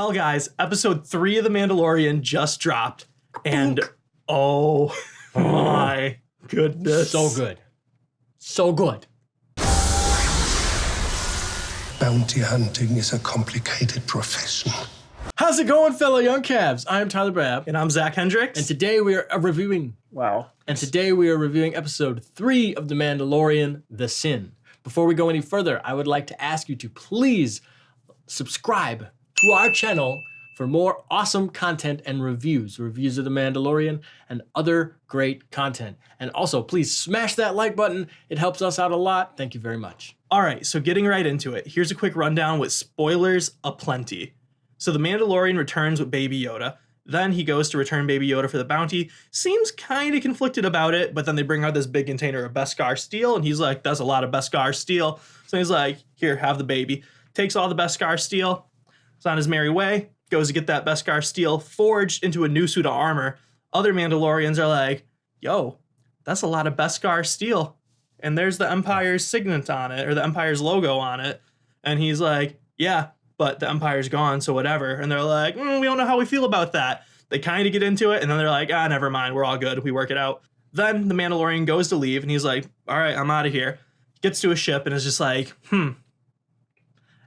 Well, guys, episode 3 of The Mandalorian just dropped. And oh my goodness. So good. So good. Bounty hunting is a complicated profession. How's it going, fellow young calves? I'm Tyler Babb. And I'm Zach Hendrix. And today we are reviewing... Wow. And today we are reviewing episode 3 of The Mandalorian, The Sin. Before we go any further, I would like to ask you to please subscribe to our channel for more awesome content and reviews of The Mandalorian and other great content. And also, please smash that like button. It helps us out a lot. Thank you very much. All right, so getting right into it, here's a quick rundown with spoilers aplenty. So the Mandalorian returns with Baby Yoda. Then he goes to return Baby Yoda for the bounty. Seems kind of conflicted about it, but then they bring out this big container of Beskar steel, and he's like, that's a lot of Beskar steel. So he's like, here, have the baby. Takes all the Beskar steel. He's on his merry way. Goes to get that Beskar steel forged into a new suit of armor. Other Mandalorians are like, yo, that's a lot of Beskar steel. And there's the Empire's signet on it, or the Empire's logo on it. And he's like, yeah, but the Empire's gone, so whatever. And they're like, we don't know how we feel about that. They kind of get into it, and then they're like, never mind, we're all good, we work it out. Then the Mandalorian goes to leave, and he's like, all right, I'm out of here. Gets to a ship, and is just like,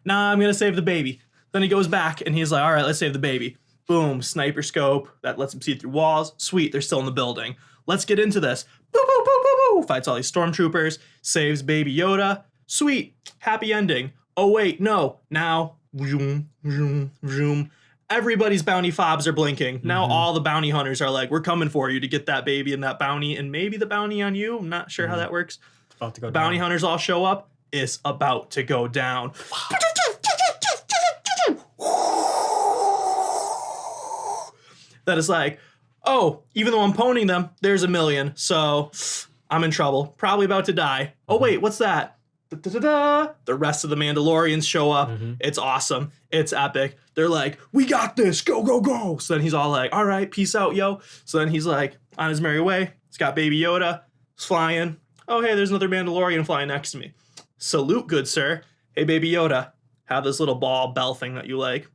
nah, I'm gonna save the baby. Then he goes back, and he's like, all right, let's save the baby. Boom, sniper scope, that lets him see through walls. Sweet, they're still in the building. Let's get into this. Boo, boo, boo, boo, boo. Fights all these stormtroopers, saves Baby Yoda. Sweet, happy ending. Oh wait, no, now, vroom, vroom, vroom. Everybody's bounty fobs are blinking. Now all the bounty hunters are like, we're coming for you to get that baby and that bounty, and maybe the bounty on you. I'm not sure how that works. It's about to go Bounty down. hunters all show up. It's about to go down. That is like, oh, even though I'm pwning them, there's a million, so I'm in trouble. Probably about to die. Oh wait, what's that? Da-da-da-da. The rest of the Mandalorians show up. It's awesome. It's epic. They're like, we got this. Go, go, go. So then he's all like, all right, peace out, yo. So then he's like on his merry way. He's got Baby Yoda. He's flying. Oh, hey, there's another Mandalorian flying next to me. Salute, good sir. Hey, Baby Yoda. Have this little bell thing that you like.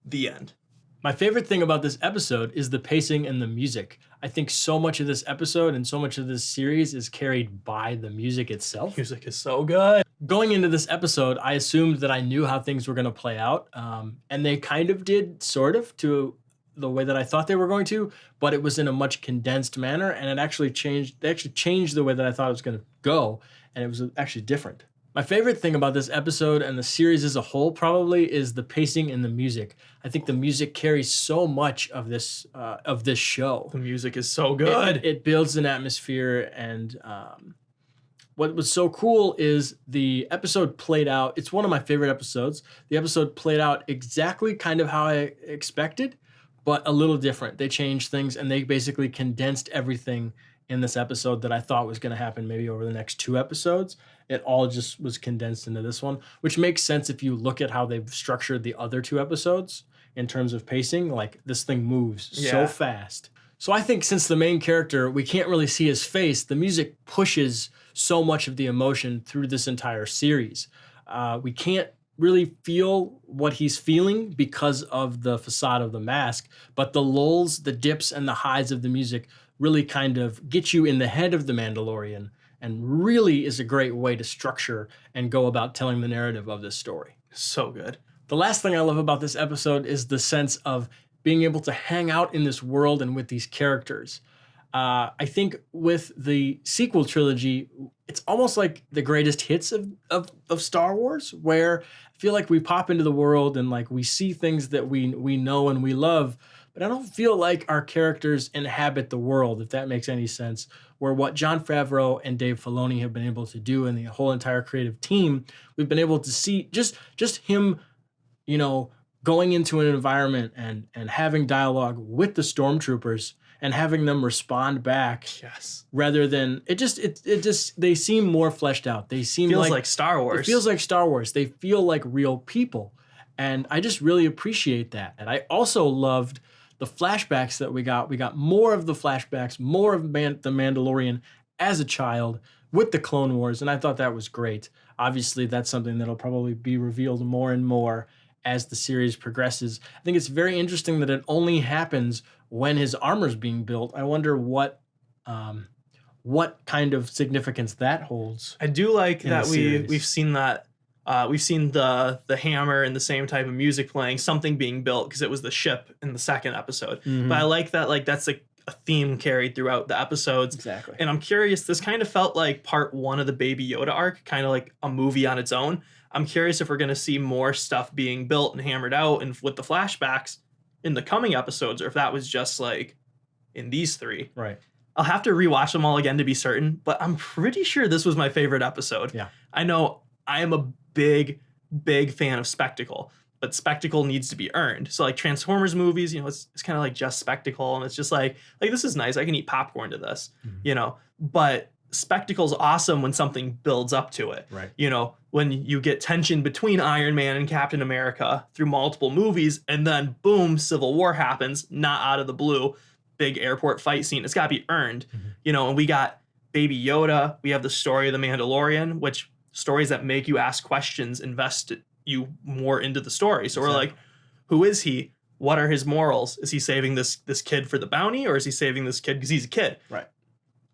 The end. My favorite thing about this episode is the pacing and the music. I think so much of this episode and so much of this series is carried by the music itself. Music is so good. Going into this episode, I assumed that I knew how things were going to play out, and they kind of did, sort of, to the way that I thought they were going to, but it was in a much condensed manner, and it actually changed. They actually changed the way that I thought it was going to go, and it was actually different. My favorite thing about this episode and the series as a whole probably is the pacing and the music. I think the music carries so much of this show. The music is so good. It builds an atmosphere, and what was so cool is the episode played out. It's one of my favorite episodes. The episode played out exactly kind of how I expected, but a little different. They changed things, and they basically condensed everything in this episode that I thought was going to happen maybe over the next 2 episodes. It all just was condensed into this one, which makes sense if you look at how they've structured the other 2 episodes in terms of pacing. Like, this thing moves so fast. So I think since the main character, we can't really see his face, the music pushes so much of the emotion through this entire series. We can't really feel what he's feeling because of the facade of the mask, but the lulls, the dips, and the highs of the music really kind of get you in the head of the Mandalorian, and really is a great way to structure and go about telling the narrative of this story. So good. The last thing I love about this episode is the sense of being able to hang out in this world and with these characters. I think with the sequel trilogy, it's almost like the greatest hits of Star Wars, where I feel like we pop into the world and like we see things that we know and we love, but I don't feel like our characters inhabit the world, if that makes any sense, where what Jon Favreau and Dave Filoni have been able to do and the whole entire creative team, we've been able to see just him, going into an environment and having dialogue with the stormtroopers and having them respond back. Yes. Rather than it just they seem more fleshed out. They seem Feels like Star Wars. It feels like Star Wars. They feel like real people. And I just really appreciate that. And I also loved the flashbacks that we got. We got more of the flashbacks, more of the Mandalorian as a child with the Clone Wars, and I thought that was great. Obviously, that's something that'll probably be revealed more and more as the series progresses. I think it's very interesting that it only happens when his armor's being built. I wonder what kind of significance that holds. I do like that series. we've seen that. We've seen the hammer and the same type of music playing, something being built because it was the ship in the second episode. But I like that, like that's a theme carried throughout the episodes. Exactly. And I'm curious, this kind of felt like part one of the Baby Yoda arc, kind of like a movie on its own. I'm curious if we're going to see more stuff being built and hammered out and with the flashbacks in the coming episodes, or if that was just like in these three. Right. I'll have to rewatch them all again to be certain, but I'm pretty sure this was my favorite episode. Yeah. I know I am a big fan of spectacle, but spectacle needs to be earned. So like Transformers movies, you know, it's kind of like just spectacle, and it's just like this is nice. I can eat popcorn to this, you know, but spectacle's awesome when something builds up to it. Right. You know, when you get tension between Iron Man and Captain America through multiple movies, and then boom, Civil War happens, not out of the blue, big airport fight scene. It's got to be earned, you know, and we got Baby Yoda. We have the story of the Mandalorian, which stories that make you ask questions, invest you more into the story. So we're like, who is he? What are his morals? Is he saving this kid for the bounty, or is he saving this kid because he's a kid? Right.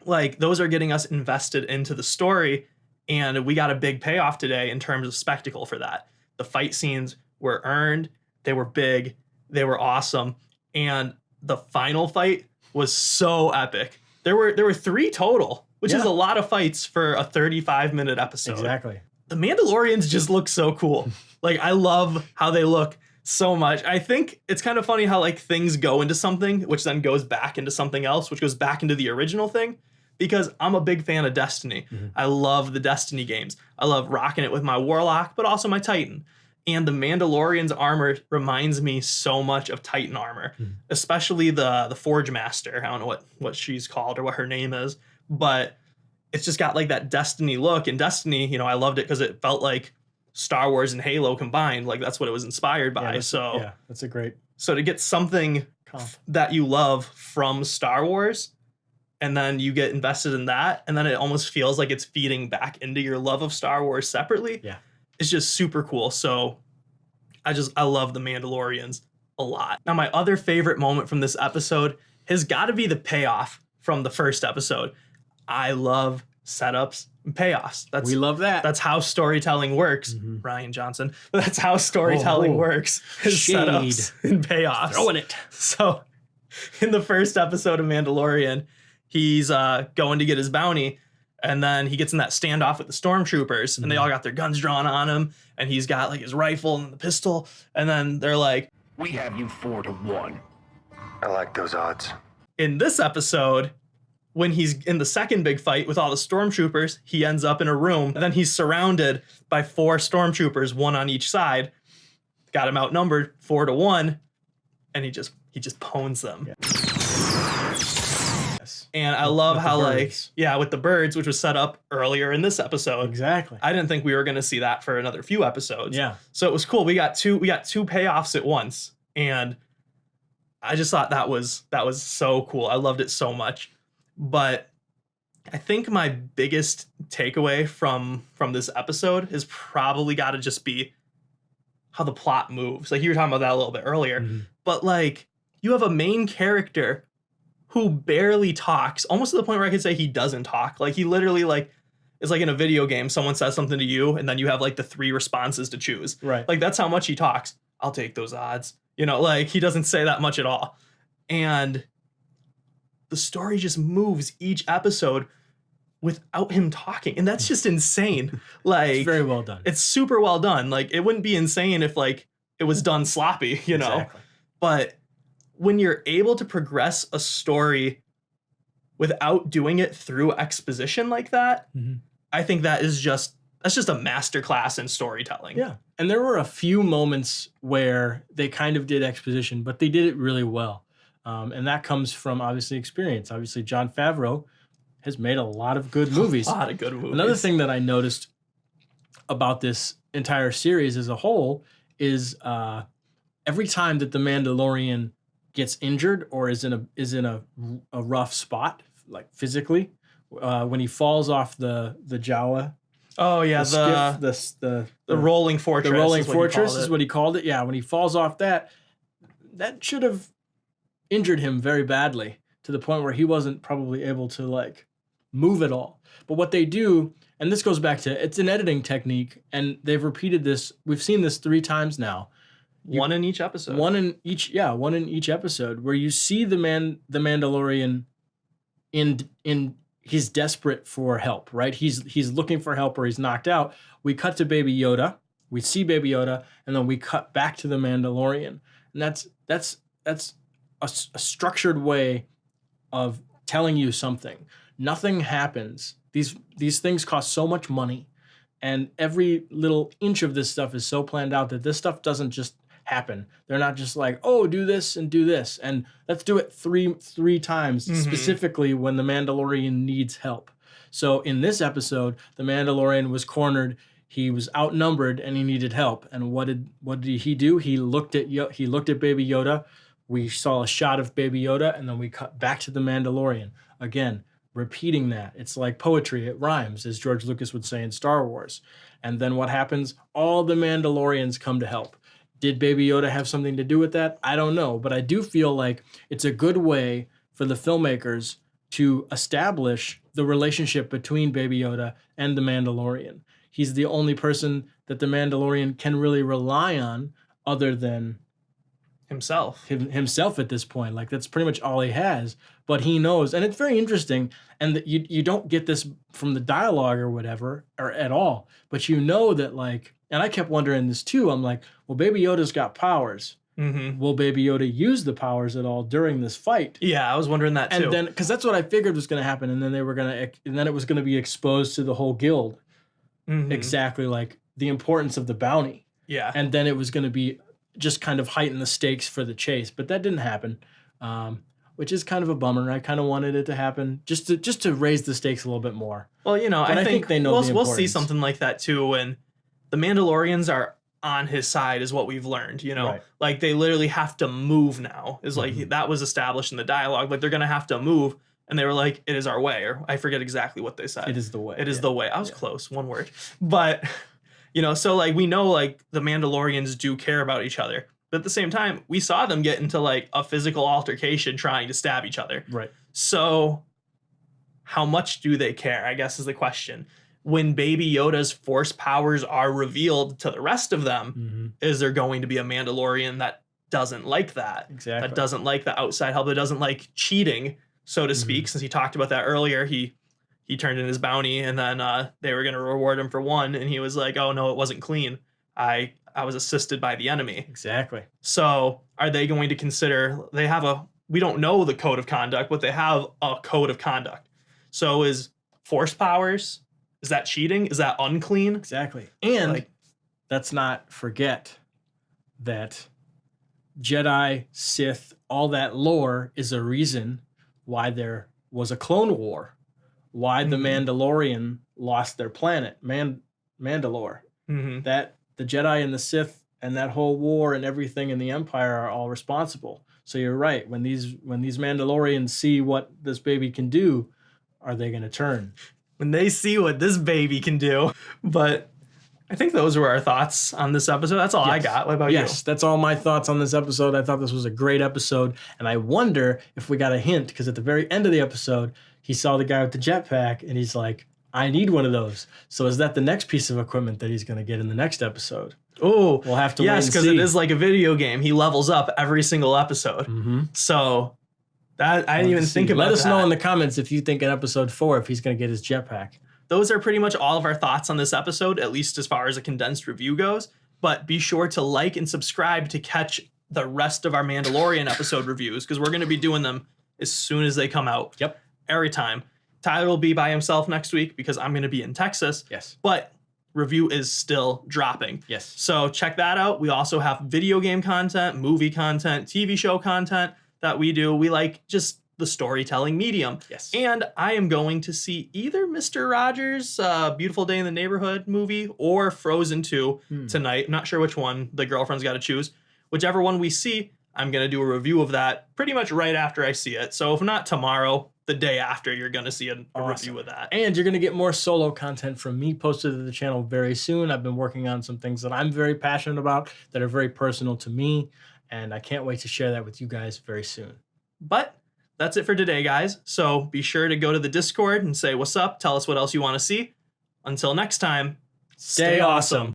Like those are getting us invested into the story, and we got a big payoff today in terms of spectacle for that. The fight scenes were earned, they were big, they were awesome, and the final fight was so epic. There were 3 total, which is a lot of fights for a 35-minute episode. Exactly. The Mandalorians just look so cool. Like I love how they look so much. I think it's kind of funny how like things go into something, which then goes back into something else, which goes back into the original thing. Because I'm a big fan of Destiny. I love the Destiny games. I love rocking it with my Warlock, but also my Titan. And the Mandalorian's armor reminds me so much of Titan armor, especially the Forge Master. I don't know what she's called or what her name is, but it's just got like that Destiny look. And Destiny, you know, I loved it because it felt like Star Wars and Halo combined. Like that's what it was inspired by. Yeah, that's a great. So to get something that you love from Star Wars, and then you get invested in that, and then it almost feels like it's feeding back into your love of Star Wars separately. Yeah. It's just super cool. So I love the Mandalorians a lot. Now, my other favorite moment from this episode has got to be the payoff from the first episode. I love setups and payoffs. We love that. That's how storytelling works, Ryan Johnson. That's how storytelling works. Is setups and payoffs. Throwing it. So in the first episode of Mandalorian, he's going to get his bounty, and then he gets in that standoff with the stormtroopers, and they all got their guns drawn on him, and he's got like his rifle and the pistol, and then they're like, "We have you 4-1." I like those odds. In this episode, when he's in the second big fight with all the stormtroopers, he ends up in a room, and then he's surrounded by 4 stormtroopers, 1 on each side. Got him outnumbered 4-1, and he just pwns them. Yeah. And I love how with the birds, which was set up earlier in this episode. Exactly. I didn't think we were going to see that for another few episodes. Yeah. So it was cool. We got two payoffs at once, and I just thought that was so cool. I loved it so much. But I think my biggest takeaway from this episode has probably got to just be how the plot moves. Like you were talking about that a little bit earlier, but like you have a main character who barely talks, almost to the point where I could say he doesn't talk. Like he literally like is like in a video game, someone says something to you and then you have like the 3 responses to choose. Right. Like that's how much he talks. I'll take those odds. You know, like he doesn't say that much at all. And the story just moves each episode without him talking. And that's just insane. Like It's very well done. It's super well done. Like it wouldn't be insane if like it was done sloppy, you know? Exactly. But when you're able to progress a story without doing it through exposition like that, I think that's just a masterclass in storytelling. Yeah. And there were a few moments where they kind of did exposition, but they did it really well. And that comes from obviously experience. Obviously, Jon Favreau has made a lot of good movies. A lot of good movies. Another thing that I noticed about this entire series as a whole is every time that the Mandalorian gets injured or is in a rough spot, like physically, when he falls off the Jawa Oh yeah, the the rolling fortress. The rolling is what he fortress called is it. what he called it. Yeah, when he falls off that should have injured him very badly to the point where he wasn't probably able to like move at all. But what they do, and this goes back to, it's an editing technique, and they've repeated this. We've seen this 3 times now. One in each episode. One in each episode, where you see the Mandalorian in he's desperate for help, right? He's looking for help, or he's knocked out. We cut to Baby Yoda. We see Baby Yoda, and then we cut back to the Mandalorian, and that's a structured way of telling you something. Nothing happens. These things cost so much money, and every little inch of this stuff is so planned out that this stuff doesn't just happen. They're not just like, oh, do this, and let's do it three times, specifically when the Mandalorian needs help. So in this episode, the Mandalorian was cornered. He was outnumbered and he needed help. And what did he do? He looked at Baby Yoda. We saw a shot of Baby Yoda, and then we cut back to the Mandalorian. Again, repeating that. It's like poetry. It rhymes, as George Lucas would say in Star Wars. And then what happens? All the Mandalorians come to help. Did Baby Yoda have something to do with that? I don't know. But I do feel like it's a good way for the filmmakers to establish the relationship between Baby Yoda and the Mandalorian. He's the only person that the Mandalorian can really rely on other than himself at this point. Like, that's pretty much all he has. But he knows, and it's very interesting, and that you don't get this from the dialogue or whatever, or at all. But you know that, like, and I kept wondering this too. I'm like, well, Baby Yoda's got powers. Mm-hmm. Will Baby Yoda use the powers at all during this fight? Yeah, I was wondering that too. And then, because that's what I figured was going to happen, and then it was going to be exposed to the whole guild, exactly like the importance of the bounty. Yeah, and then it was going to be just kind of heighten the stakes for the chase, but that didn't happen, which is kind of a bummer. I kind of wanted it to happen just to raise the stakes a little bit more. Well, I think they know we'll see something like that too when the Mandalorians are on his side, is what we've learned. Right. Like they literally have to move now. Is like that was established in the dialogue. Like they're gonna have to move, and they were like, "It is our way," or I forget exactly what they said. It is the way. It is the way. I was close, one word, but. So like we know like the Mandalorians do care about each other, but at the same time we saw them get into like a physical altercation trying to stab each other. Right. So how much do they care, I guess, is the question. When Baby Yoda's force powers are revealed to the rest of them, is there going to be a Mandalorian that doesn't like that? Exactly. That doesn't like the outside help, that doesn't like cheating, so to speak, since he talked about that earlier. He turned in his bounty, and then they were going to reward him for one, and he was like, oh, no, it wasn't clean. I was assisted by the enemy. Exactly. So are they going to consider, we don't know the code of conduct, but they have a code of conduct. So is force powers, is that cheating? Is that unclean? Exactly. And let's not forget that Jedi, Sith, all that lore is a reason why there was a clone war. Why the Mandalorian lost their planet, Mandalore. That the Jedi and the Sith and that whole war and everything in the Empire are all responsible. So you're right. When these Mandalorians see what this baby can do, are they going to turn? When they see what this baby can do. But I think those were our thoughts on this episode. That's all I got. What about you? Yes, that's all my thoughts on this episode. I thought this was a great episode. And I wonder if we got a hint, because at the very end of the episode, he saw the guy with the jetpack, and he's like, I need one of those. So is that the next piece of equipment that he's going to get in the next episode? Oh, we'll have to wait and see. Yes, because it is like a video game. He levels up every single episode. So that I didn't even think about that. Let us know in the comments if you think in episode 4 if he's going to get his jetpack. Those are pretty much all of our thoughts on this episode, at least as far as a condensed review goes. But be sure to like and subscribe to catch the rest of our Mandalorian episode reviews, because we're going to be doing them as soon as they come out. Yep. Every time. Tyler will be by himself next week because I'm going to be in Texas. Yes. But review is still dropping. Yes. So check that out. We also have video game content, movie content, TV show content that we do. We like just the storytelling medium. Yes. And I am going to see either Mr. Rogers' Beautiful Day in the Neighborhood movie or Frozen 2 tonight. I'm not sure which one. The girlfriend's got to choose. Whichever one we see, I'm going to do a review of that pretty much right after I see it. So if not tomorrow, the day after you're going to see a Awesome. review of that. And you're going to get more solo content from me posted to the channel very soon. I've been working on some things that I'm very passionate about that are very personal to me. And I can't wait to share that with you guys very soon. But that's it for today, guys. So be sure to go to the Discord and say what's up. Tell us what else you want to see. Until next time, Stay awesome.